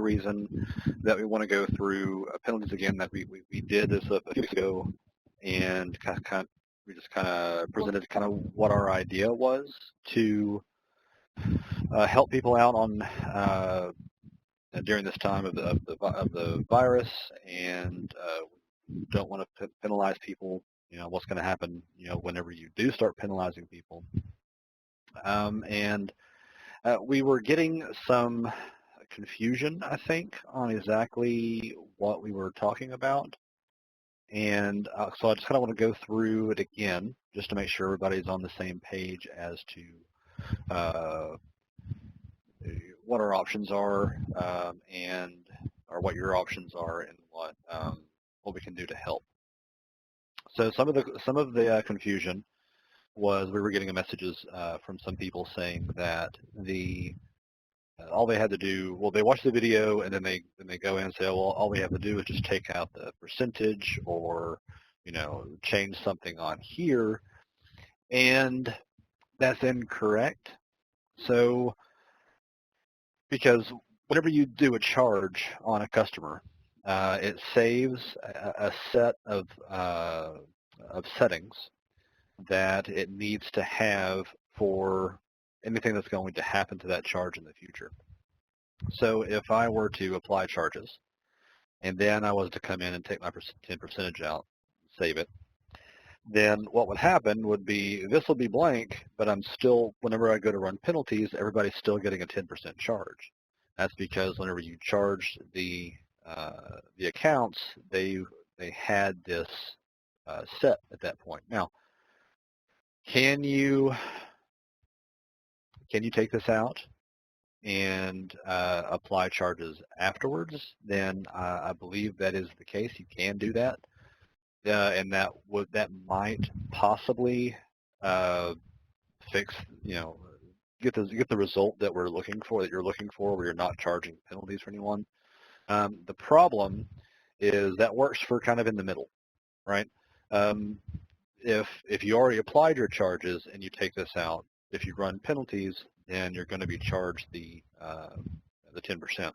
Reason that we want to go through penalties again that we did this a few weeks ago, and we just kind of presented kind of what our idea was to help people out on during this time of the virus, and don't want to penalize people. You know what's going to happen. You know whenever you do start penalizing people, and we were getting some confusion, I think, on exactly what we were talking about. And so I just kind of want to go through it again, just to make sure everybody's on the same page as to what our options are, or what your options are, and what we can do to help. So some of the confusion was we were getting messages from some people saying that all they had to do, well, they watch the video and then they go in and say, oh, well, all we have to do is just take out the percentage or, you know, change something on here, and that's incorrect. So, because whenever you do a charge on a customer, it saves a set of settings that it needs to have for anything that's going to happen to that charge in the future. So if I were to apply charges, and then I was to come in and take my 10% out, save it, then what would happen would be, this will be blank, but I'm still, whenever I go to run penalties, everybody's still getting a 10% charge. That's because whenever you charge the accounts, they had this set at that point. Now, can you take this out and apply charges afterwards? Then I believe that is the case. You can do that, and that might possibly fix, you know, get the result that we're looking for, that you're looking for, where you're not charging penalties for anyone. The problem is that works for kind of in the middle, right? If you already applied your charges and you take this out, if you run penalties, then you're going to be charged the 10%.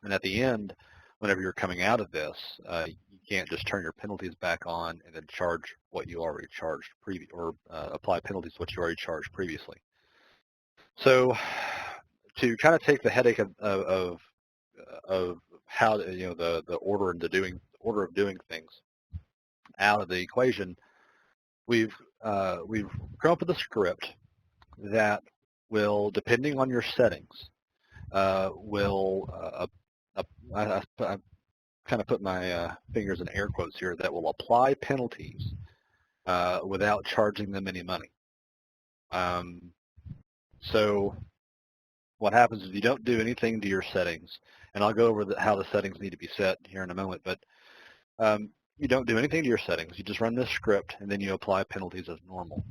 And at the end, whenever you're coming out of this, you can't just turn your penalties back on and then charge what you already charged or apply penalties what you already charged previously. So to kind of take the headache of how, you know, the order of doing things out of the equation, we've come up with a script that will, depending on your settings, will I kind of put my fingers in air quotes here, that will apply penalties without charging them any money. So what happens is you don't do anything to your settings, and I'll go over how the settings need to be set here in a moment, but you don't do anything to your settings. You just run this script, and then you apply penalties as normal.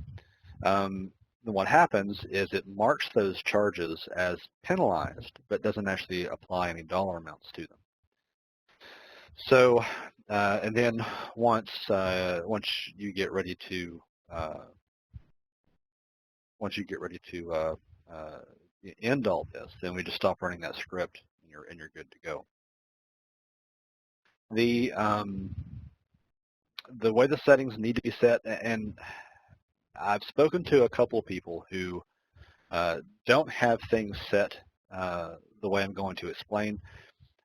Then what happens is it marks those charges as penalized, but doesn't actually apply any dollar amounts to them. So, and then once you get ready to end all this, then we just stop running that script, and you're good to go. The way the settings need to be set, and I've spoken to a couple of people who don't have things set the way I'm going to explain,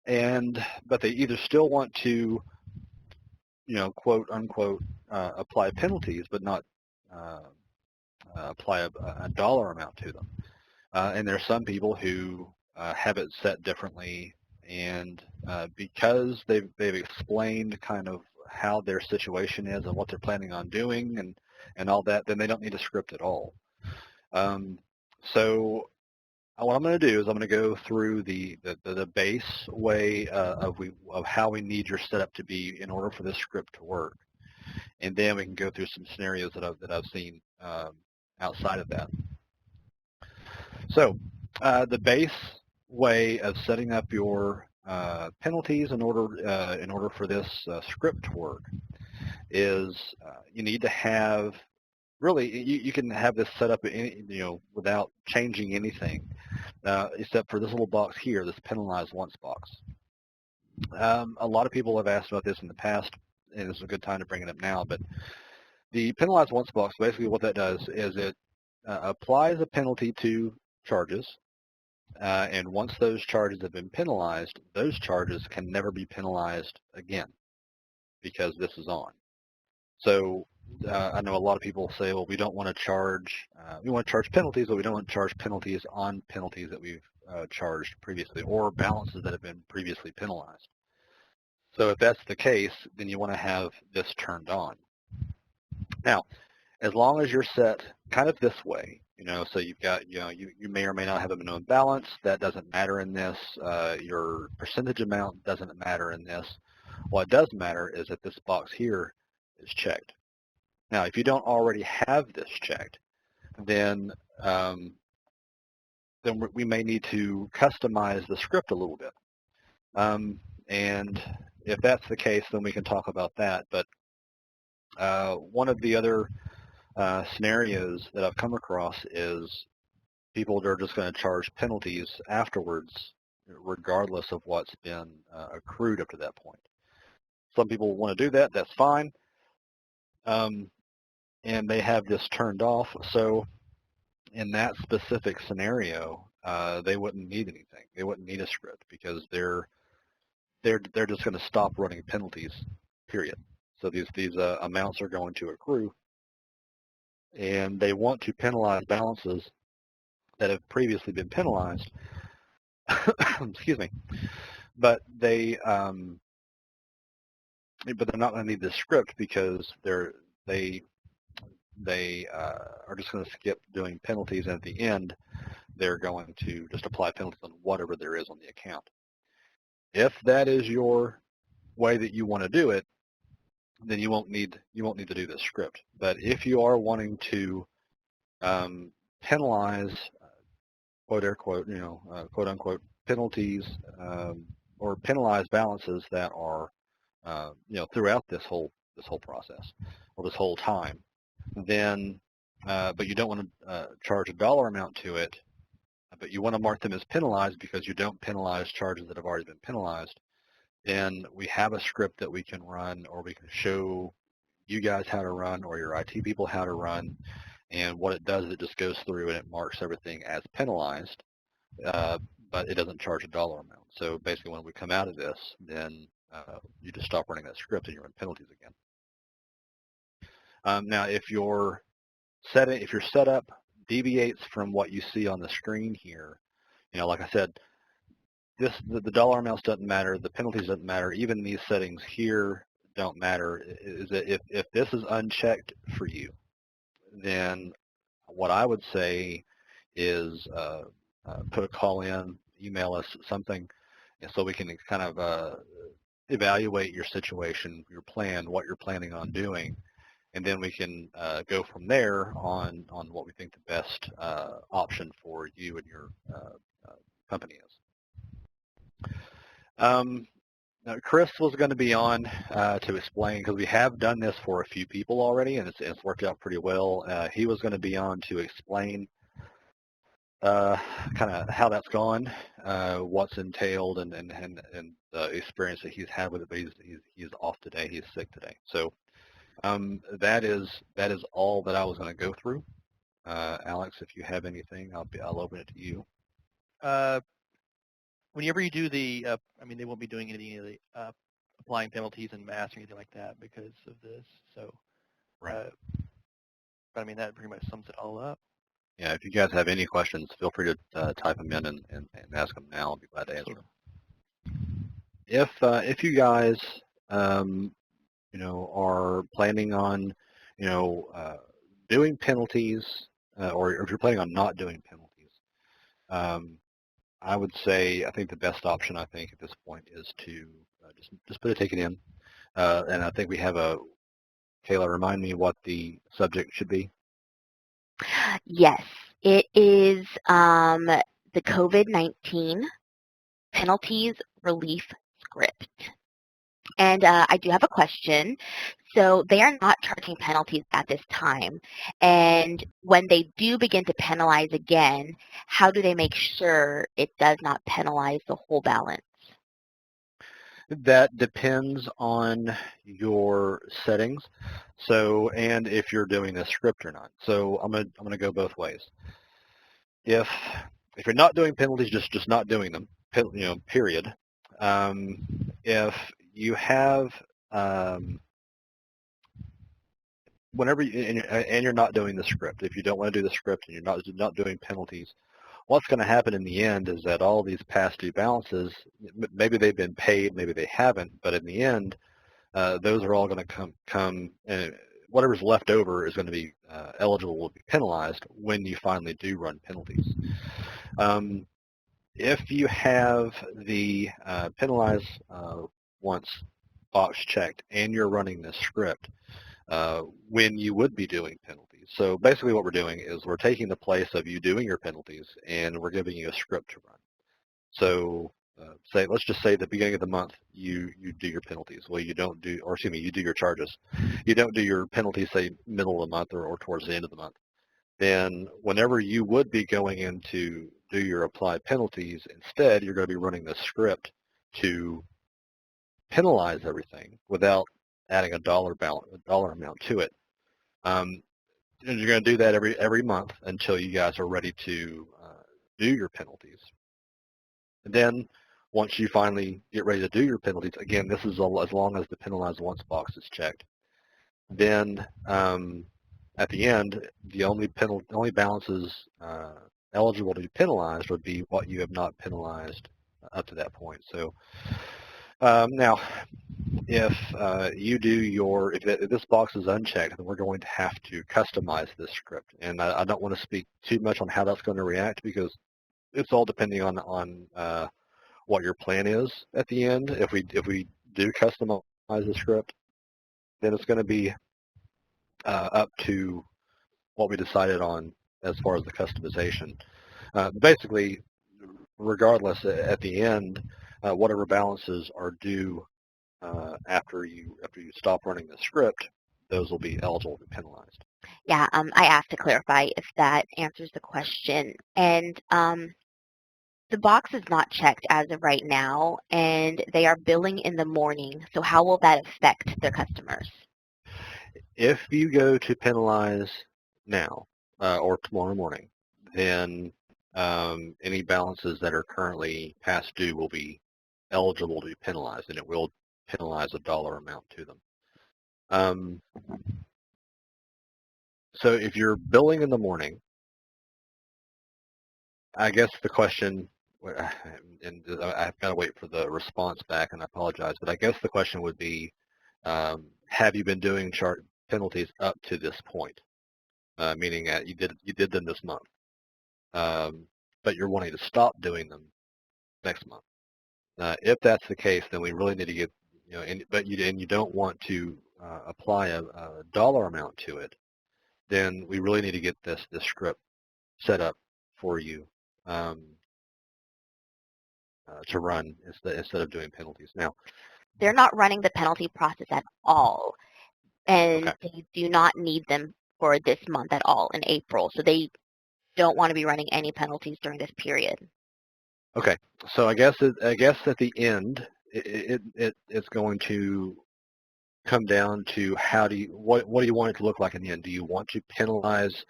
but they either still want to, you know, quote unquote, apply penalties, but not apply a dollar amount to them. And there are some people who have it set differently, and because they've explained kind of how their situation is and what they're planning on doing and all that, then they don't need a script at all. So what I'm going to do is I'm going to go through the base way of how we need your setup to be in order for this script to work, and then we can go through some scenarios that I've seen outside of that. So the base way of setting up your penalties in order for this script to work is you need to have really you can have this set up without changing anything except for this little box here, this penalize once box. A lot of people have asked about this in the past, and it's a good time to bring it up now. But the penalize once box, basically what that does is it applies a penalty to charges. And once those charges have been penalized, those charges can never be penalized again because this is on. So I know a lot of people say, well, we don't want to charge, we want to charge penalties, but we don't want to charge penalties on penalties that we've charged previously or balances that have been previously penalized. So if that's the case, then you want to have this turned on. Now, as long as you're set kind of this way, so you've got, you may or may not have a minimum balance. That doesn't matter in this. Your percentage amount doesn't matter in this. What does matter is that this box here is checked. Now, if you don't already have this checked, then we may need to customize the script a little bit. And if that's the case, then we can talk about that. But one of the other scenarios that I've come across is people that are just going to charge penalties afterwards, regardless of what's been accrued up to that point. Some people want to do that. That's fine. And they have this turned off. So in that specific scenario, they wouldn't need anything. They wouldn't need a script because they're just going to stop running penalties, period. So these amounts are going to accrue, and they want to penalize balances that have previously been penalized. Excuse me, but they're not going to need this script because they are just going to skip doing penalties, and at the end, they're going to just apply penalties on whatever there is on the account. If that is your way that you want to do it, then you won't need to do this script. But if you are wanting to penalize, quote unquote, quote unquote penalties or penalize balances that are throughout this whole process or this whole time, then but you don't want to charge a dollar amount to it, but you want to mark them as penalized because you don't penalize charges that have already been penalized, then we have a script that we can run, or we can show you guys how to run, or your IT people how to run. And what it does is it just goes through and it marks everything as penalized, but it doesn't charge a dollar amount. So basically when we come out of this, then you just stop running that script and you're in penalties again. Now, if your setup deviates from what you see on the screen here, like I said, the dollar amounts doesn't matter, the penalties doesn't matter, even these settings here don't matter. Is that if this is unchecked for you, then what I would say is put a call in, email us something, and so we can kind of evaluate your situation, your plan, what you're planning on doing, and then we can go from there on what we think the best option for you and your company is. Now Chris was going to be on to explain, because we have done this for a few people already, and it's worked out pretty well. He was going to be on to explain kind of how that's gone, what's entailed, and the experience that he's had with it. But he's off today. He's sick today. So that is all that I was going to go through. Alex, if you have anything, I'll open it to you. Whenever you do the, they won't be doing anything of the applying penalties in mass or anything like that because of this. So, right. But that pretty much sums it all up. Yeah, if you guys have any questions, feel free to type them in and ask them now. I'll be glad to answer them. If you guys, are planning on, doing penalties, or if you're planning on not doing penalties, I would say I think the best option at this point is to just put a ticket in, and I think we have Kayla, remind me what the subject should be. Yes. It is the COVID-19 Penalties Relief Script. And I do have a question. So they are not charging penalties at this time. And when they do begin to penalize again, how do they make sure it does not penalize the whole balance? That depends on your settings. So, and if you're doing a script or not. So I'm gonna go both ways. If you're not doing penalties, just not doing them, period. Um, if you have whenever and you're not doing the script, if you don't want to do the script and you're not doing penalties, what's going to happen in the end is that all these past due balances, maybe they've been paid, maybe they haven't, but in the end, those are all going to come and whatever's left over is going to be eligible will be penalized when you finally do run penalties. If you have the penalize once box checked and you're running this script, when you would be doing penalties. So basically what we're doing is we're taking the place of you doing your penalties and we're giving you a script to run. So let's just say at the beginning of the month you do your penalties. Well, you don't do, or excuse me, you do your charges. You don't do your penalties, say, middle of the month or towards the end of the month. Then whenever you would be going in to do your applied penalties, instead you're going to be running the script to penalize everything without adding a dollar amount to it. And you're going to do that every month until you guys are ready to do your penalties. And then once you finally get ready to do your penalties, again, this is as long as the penalize once box is checked. Then at the end, the only balances eligible to be penalized would be what you have not penalized up to that point. So now, if you do if this box is unchecked, then we're going to have to customize this script. And I don't want to speak too much on how that's going to react because it's all depending on what your plan is at the end. If we do customize the script, then it's going to be up to what we decided on as far as the customization. Basically, regardless, at the end, whatever balances are due after you stop running the script, those will be eligible to be penalized. Yeah, I asked to clarify if that answers the question. And the box is not checked as of right now, and they are billing in the morning. So how will that affect their customers? If you go to penalize now or tomorrow morning, then any balances that are currently past due will be eligible to be penalized, and it will penalize a dollar amount to them. So if you're billing in the morning, I guess the question, and I've got to wait for the response back, and I apologize, but I guess the question would be, have you been doing penalties up to this point? Meaning that you did them this month, but you're wanting to stop doing them next month. If that's the case, then we really need to get, but you don't want to apply a dollar amount to it, then we really need to get this script set up for you to run instead of doing penalties. Now, They're not running the penalty process at all, and okay, they do not need them for this month at all in April. So they don't want to be running any penalties during this period. okay. So I guess at the end, it's going to come down to what do you want it to look like in the end? Do you want to penalize?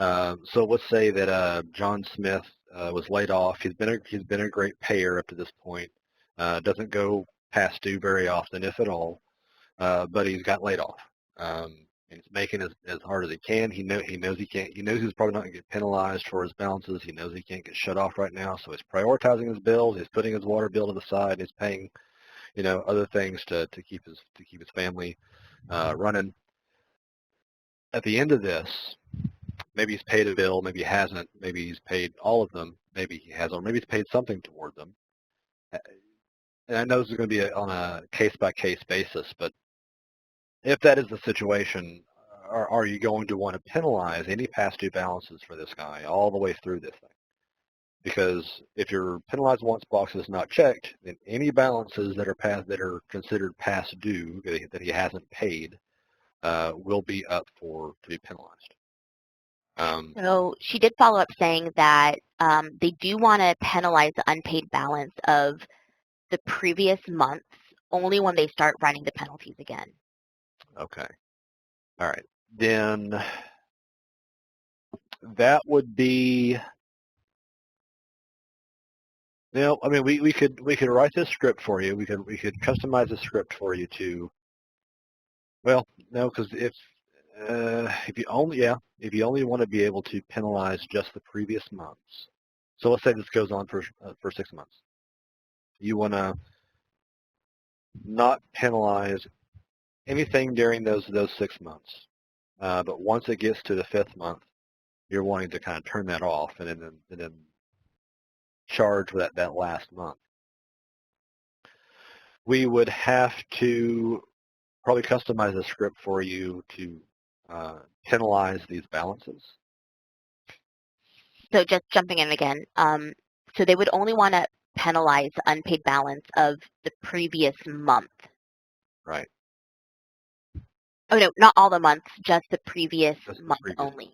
So let's say that John Smith was laid off. He's been a great payer up to this point. Doesn't go past due very often, if at all. But he's got laid off. And he's making as hard as he can. He knows he can't. He knows he's probably not going to get penalized for his balances. He knows he can't get shut off right now. So he's prioritizing his bills. He's putting his water bill to the side. He's paying, other things to keep his family running. At the end of this, maybe he's paid a bill, maybe he hasn't, maybe he's paid all of them, maybe he has, or maybe he's paid something toward them. And I know this is going to be on a case-by-case basis, but if that is the situation, are you going to want to penalize any past due balances for this guy all the way through this thing? Because if your penalized once box is not checked, then any balances that are considered past due that he hasn't paid will be up to be penalized. So she did follow up saying that they do want to penalize the unpaid balance of the previous months only when they start running the penalties again. Okay. All right. Then that would be, I mean, we could write this script for you. We could customize the script for you to, well, no, because if you only want to be able to penalize just the previous months. So let's say this goes on for 6 months. You want to not penalize anything during those 6 months. But once it gets to the 5th month, you're wanting to kind of turn that off and then charge for that last month. We would have to probably customize a script for you to penalize these balances. So just jumping in again, so they would only want to penalize the unpaid balance of the previous month. Right. Oh no, not all the months, just the previous month only.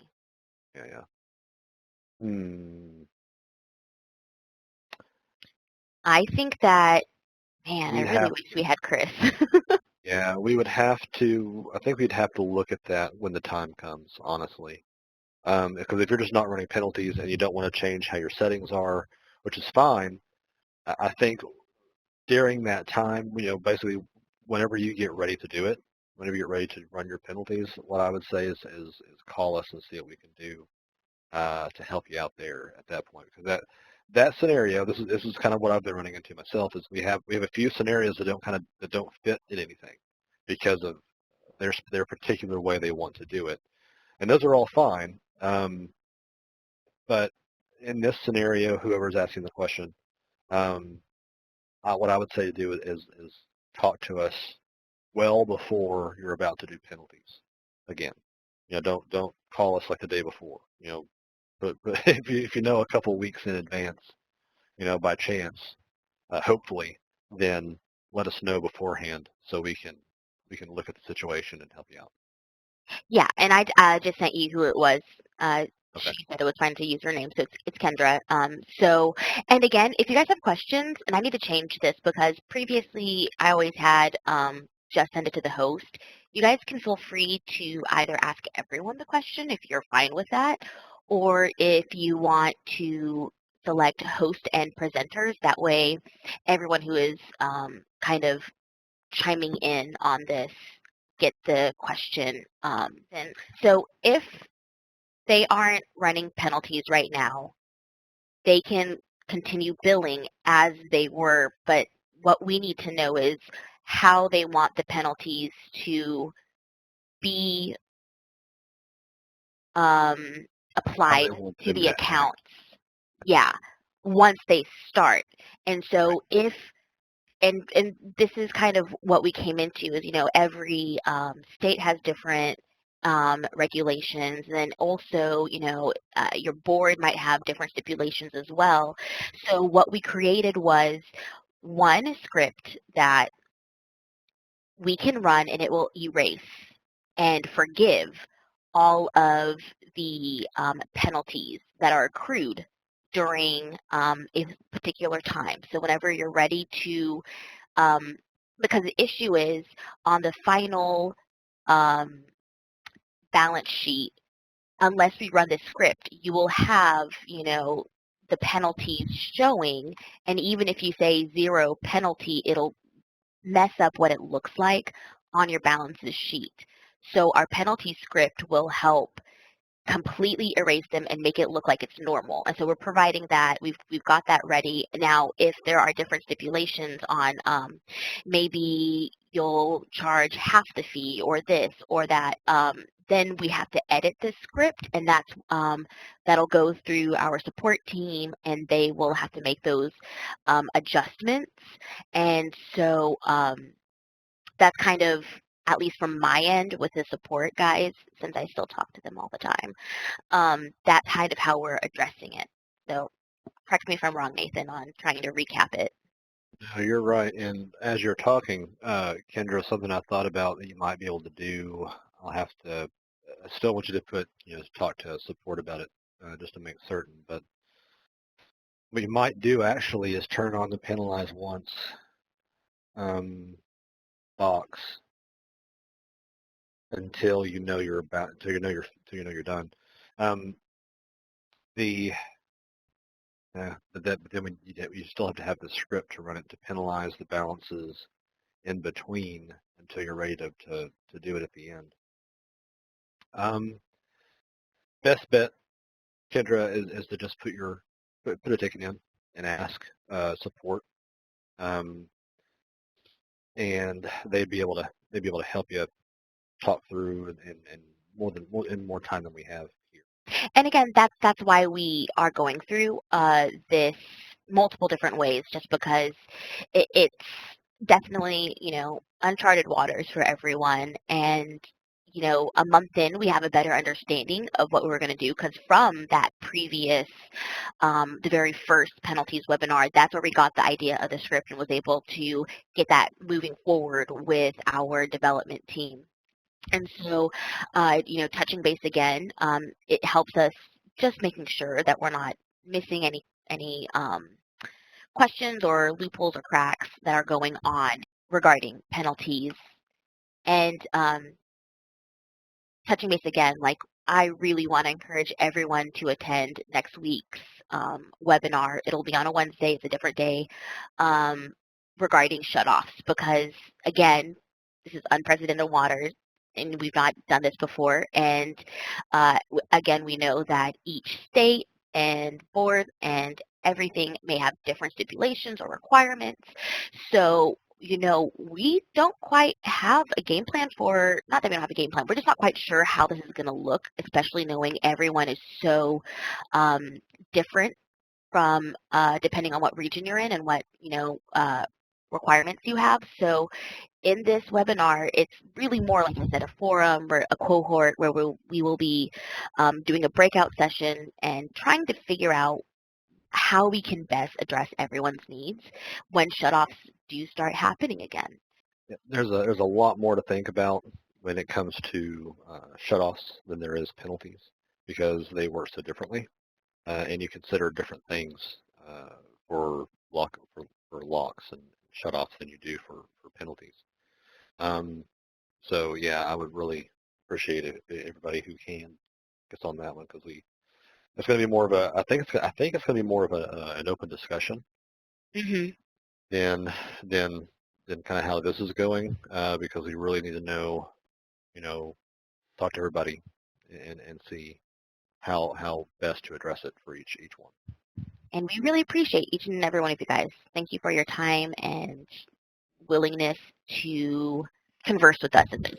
Yeah. I think that, man, I really wish we had Chris. Yeah, we would have to, I think we'd have to look at that when the time comes, honestly. Because if you're just not running penalties and you don't want to change how your settings are, which is fine, I think during that time, basically whenever you get ready to do it, whenever you get ready to run your penalties, what I would say is call us and see what we can do to help you out there at that point. Because that scenario, this is kind of what I've been running into myself, is we have a few scenarios that don't fit in anything because of their particular way they want to do it, and those are all fine. But in this scenario, whoever's asking the question, what I would say to do is talk to us well before you're about to do penalties. Again, don't call us like the day before. But if you know a couple weeks in advance, by chance, hopefully, then let us know beforehand so we can look at the situation and help you out. Yeah, and I just sent you who it was. Okay. She said it was fine to use her name, so it's Kendra. And again, if you guys have questions, and I need to change this because previously I always had just send it to the host. You guys can feel free to either ask everyone the question if you're fine with that, or if you want to select host and presenters. That way, everyone who is kind of chiming in on this get the question. And so if they aren't running penalties right now, they can continue billing as they were, but what we need to know is how they want the penalties to be applied to the accounts. Yeah, once they start. And so and this is kind of what we came into is, every state has different regulations, and then also, your board might have different stipulations as well. So what we created was one script that we can run, and it will erase and forgive all of the penalties that are accrued during a particular time. So whenever you're ready to, because the issue is on the final balance sheet, unless we run the script, you will have, the penalties showing, and even if you say 0 penalty, it'll mess up what it looks like on your balances sheet. So our penalty script will help completely erase them and make it look like it's normal. And so we're providing that. We've got that ready. Now, if there are different stipulations on maybe you'll charge half the fee or this or that, then we have to edit the script, and that'll go through our support team, and they will have to make those adjustments. And so that's kind of at least from my end with the support guys, since I still talk to them all the time, that's kind of how we're addressing it. So correct me if I'm wrong, Nathan, on trying to recap it. No, you're right. And as you're talking, Kendra, something I thought about that you might be able to do, I'll have to, I still want you to talk to support about it just to make certain. But what you might do actually is turn on the penalize once box until you know you're you're done. The but then you still have to have the script to run it to penalize the balances in between until you're ready to do it at the end. Best bet, Kendra, is to just put a ticket in and ask support, and they'd be able to help you talk through and more time than we have here. And again, that's why we are going through this multiple different ways, just because it's definitely, uncharted waters for everyone. And, a month in, we have a better understanding of what we're going to do, because from that previous, the very first penalties webinar, that's where we got the idea of the script and was able to get that moving forward with our development team. And so, touching base again, it helps us just making sure that we're not missing any questions or loopholes or cracks that are going on regarding penalties. And touching base again, like, I really want to encourage everyone to attend next week's webinar. It'll be on a Wednesday. It's a different day, regarding shutoffs, because again, this is unprecedented waters and we've not done this before. And again, we know that each state and board and everything may have different stipulations or requirements. So, we don't quite have a game plan for, not that we don't have a game plan, we're just not quite sure how this is going to look, especially knowing everyone is so different from depending on what region you're in and what, requirements you have. So in this webinar, it's really more, like I said, a forum or a cohort where we will be doing a breakout session and trying to figure out how we can best address everyone's needs when shutoffs do start happening again. Yeah, there's a lot more to think about when it comes to shutoffs than there is penalties, because they work so differently, and you consider different things for locks and shutoffs than you do for penalties. So yeah, I would really appreciate it if everybody who can gets on that one, because it's going to be more of a, I think it's going to be more of an open discussion Mm-hmm. than than kind of how this is going, because we really need to know, talk to everybody and see how best to address it for each one. And we really appreciate each and every one of you guys. Thank you for your time and willingness to converse with us in this.